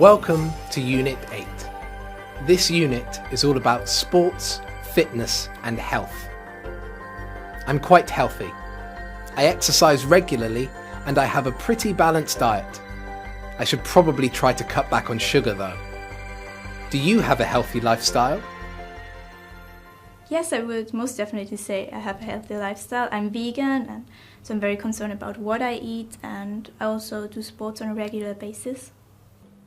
Welcome to Unit 8. This unit is all about sports, fitness and health. I'm quite healthy. I exercise regularly and I have a pretty balanced diet. I should probably try to cut back on sugar though. Do you have a healthy lifestyle? Yes, I would most definitely say I have a healthy lifestyle. I'm vegan, and so I'm very concerned about what I eat, and I also do sports on a regular basis.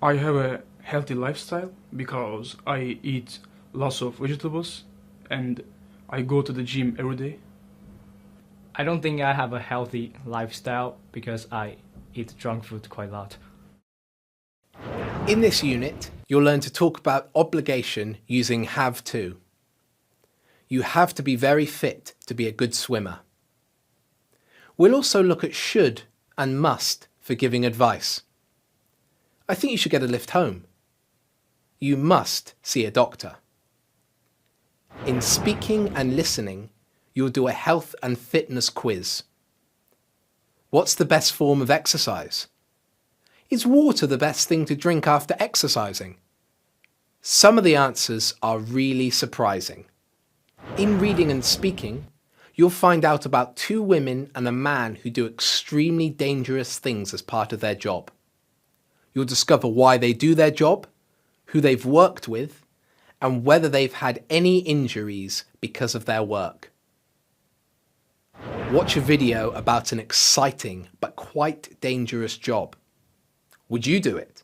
I have a healthy lifestyle because I eat lots of vegetables and I go to the gym every day. I don't think I have a healthy lifestyle because I eat junk food quite a lot. In this unit, you'll learn to talk about obligation using have to. You have to be very fit to be a good swimmer. We'll also look at should and must for giving advice. I think you should get a lift home. You must see a doctor. In speaking and listening, you'll do a health and fitness quiz. What's the best form of exercise? Is water the best thing to drink after exercising? Some of the answers are really surprising. In reading and speaking, you'll find out about two women and a man who do extremely dangerous things as part of their job. You'll discover why they do their job, who they've worked with, and whether they've had any injuries because of their work. Watch a video about an exciting but quite dangerous job. Would you do it?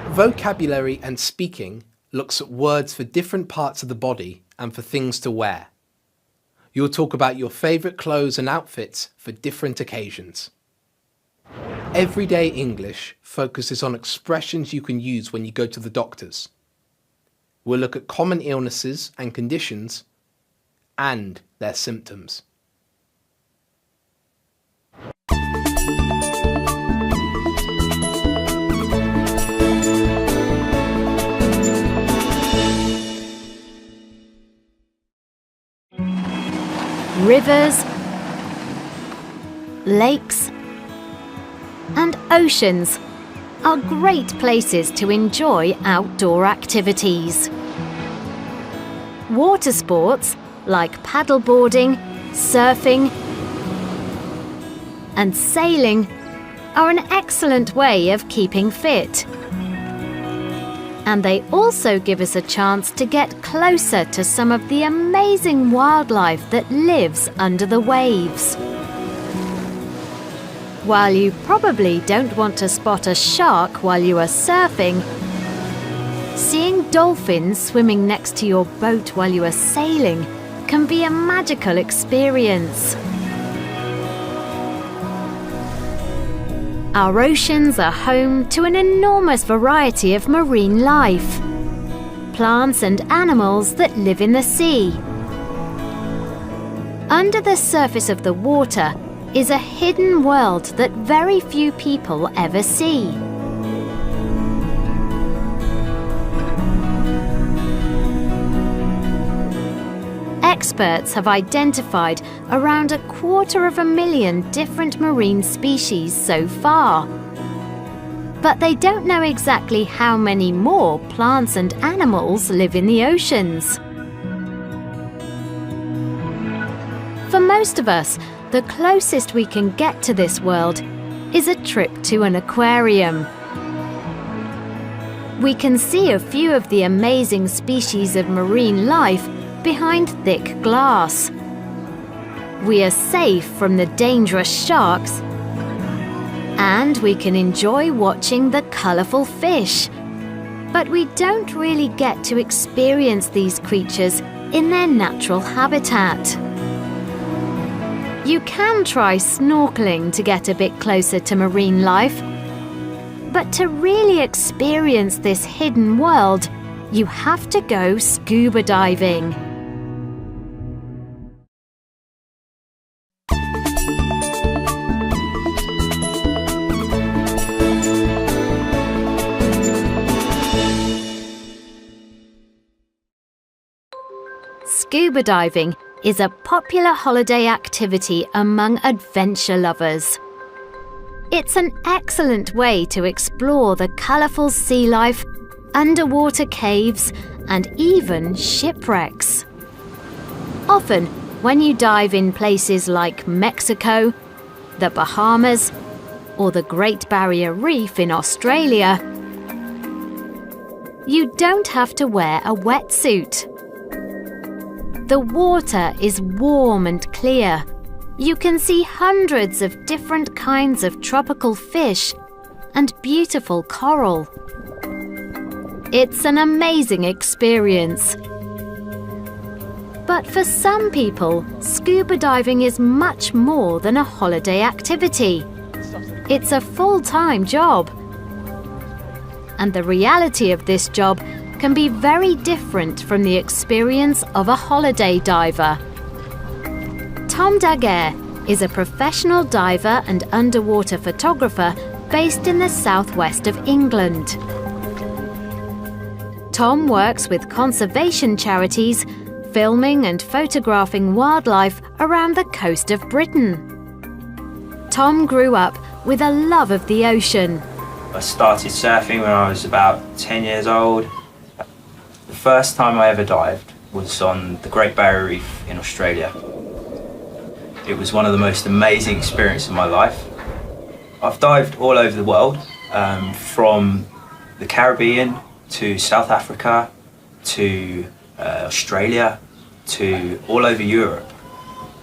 Vocabulary and speaking looks at words for different parts of the body and for things to wear. You'll talk about your favourite clothes and outfits for different occasions. Everyday English focuses on expressions you can use when you go to the doctors. We'll look at common illnesses and conditions and their symptoms. Rivers, lakes, and oceans are great places to enjoy outdoor activities. Water sports like paddleboarding, surfing, and sailing are an excellent way of keeping fit. And they also give us a chance to get closer to some of the amazing wildlife that lives under the waves. While you probably don't want to spot a shark while you are surfing, seeing dolphins swimming next to your boat while you are sailing can be a magical experience. Our oceans are home to an enormous variety of marine life, plants and animals that live in the sea. Under the surface of the water is a hidden world that very few people ever see. Experts have identified around 250,000 different marine species so far. But they don't know exactly how many more plants and animals live in the oceans. For most of us, the closest we can get to this world is a trip to an aquarium. We can see a few of the amazing species of marine life behind thick glass. We are safe from the dangerous sharks, and we can enjoy watching the colourful fish. But we don't really get to experience these creatures in their natural habitat. You can try snorkeling to get a bit closer to marine life, but to really experience this hidden world, you have to go scuba diving. Scuba diving is a popular holiday activity among adventure lovers. It's an excellent way to explore the colourful sea life, underwater caves, and even shipwrecks. Often, when you dive in places like Mexico, the Bahamas, or the Great Barrier Reef in Australia, you don't have to wear a wetsuit. The water is warm and clear. You can see hundreds of different kinds of tropical fish and beautiful coral. It's an amazing experience. But for some people, scuba diving is much more than a holiday activity. It's a full-time job. And the reality of this job can be very different from the experience of a holiday diver. Tom Daguerre is a professional diver and underwater photographer based in the southwest of England. Tom works with conservation charities, filming and photographing wildlife around the coast of Britain. Tom grew up with a love of the ocean. I started surfing when I was about 10 years old. The first time I ever dived was on the Great Barrier Reef in Australia. It was one of the most amazing experiences of my life. I've dived all over the world, from the Caribbean to South Africa to Australia to all over Europe.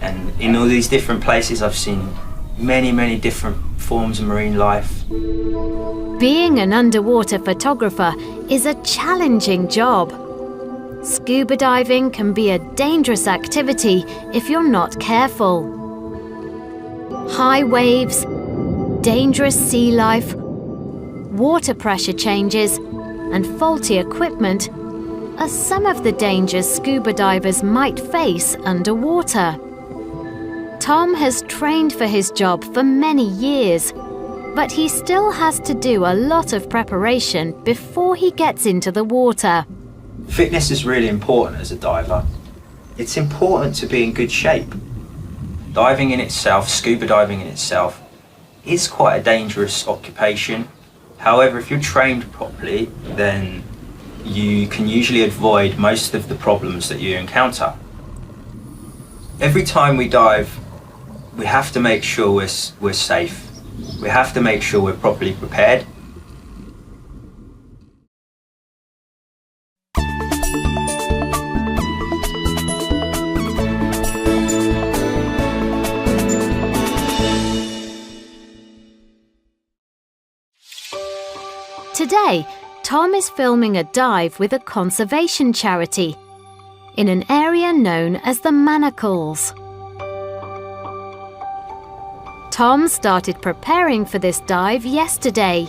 And in all these different places I've seen many different forms of marine life. Being an underwater photographer is a challenging job. Scuba diving can be a dangerous activity if you're not careful. High waves, dangerous sea life, water pressure changes, and faulty equipment are some of the dangers scuba divers might face underwater. Tom has trained for his job for many years, but he still has to do a lot of preparation before he gets into the water. Fitness is really important as a diver. It's important to be in good shape. Diving in itself, scuba diving in itself, is quite a dangerous occupation. However, if you're trained properly, then you can usually avoid most of the problems that you encounter. Every time we dive, we have to make sure we're safe. We have to make sure we're properly prepared. Today, Tom is filming a dive with a conservation charity in an area known as the Manacles. Tom started preparing for this dive yesterday.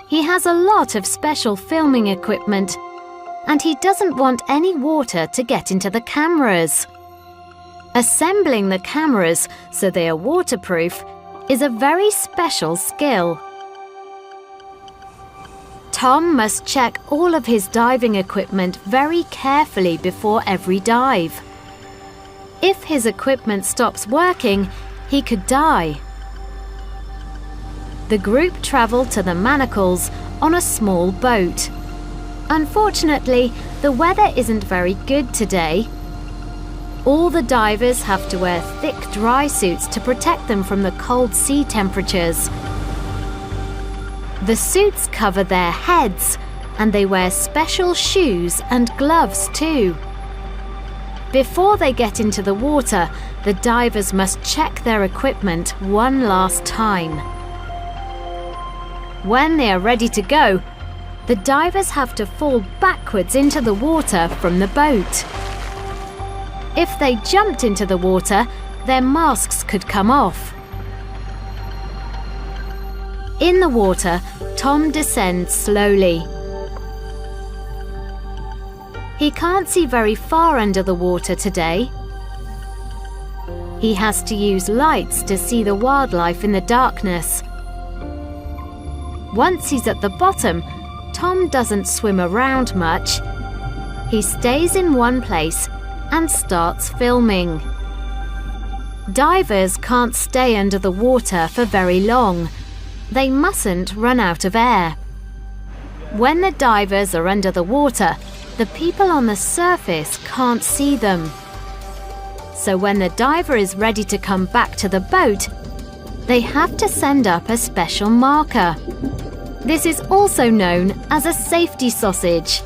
He has a lot of special filming equipment, and he doesn't want any water to get into the cameras. Assembling the cameras so they are waterproof is a very special skill. Tom must check all of his diving equipment very carefully before every dive. If his equipment stops working, he could die. The group travelled to the Manacles on a small boat. Unfortunately, the weather isn't very good today. All the divers have to wear thick dry suits to protect them from the cold sea temperatures. The suits cover their heads, and they wear special shoes and gloves too. Before they get into the water, the divers must check their equipment one last time. When they are ready to go, the divers have to fall backwards into the water from the boat. If they jumped into the water, their masks could come off. In the water, Tom descends slowly. He can't see very far under the water today. He has to use lights to see the wildlife in the darkness. Once he's at the bottom, Tom doesn't swim around much. He stays in one place and starts filming. Divers can't stay under the water for very long. They mustn't run out of air. When the divers are under the water, the people on the surface can't see them. So when the diver is ready to come back to the boat, they have to send up a special marker. This is also known as a safety sausage.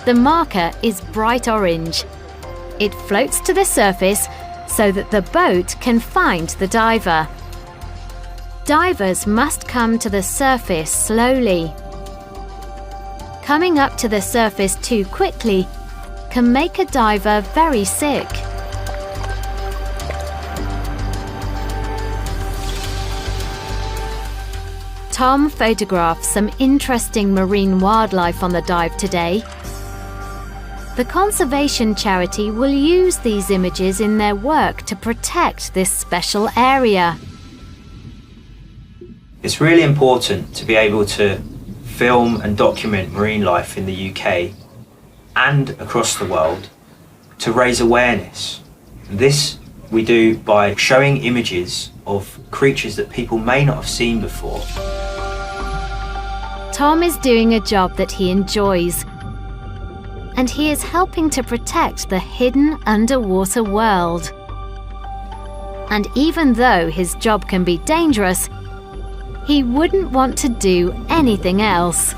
The marker is bright orange. It floats to the surface so that the boat can find the diver. Divers must come to the surface slowly. Coming up to the surface too quickly can make a diver very sick. Tom photographed some interesting marine wildlife on the dive today. The conservation charity will use these images in their work to protect this special area. It's really important to be able to film and document marine life in the UK and across the world to raise awareness. This we do by showing images of creatures that people may not have seen before. Tom is doing a job that he enjoys, and he is helping to protect the hidden underwater world. And even though his job can be dangerous, he wouldn't want to do anything else.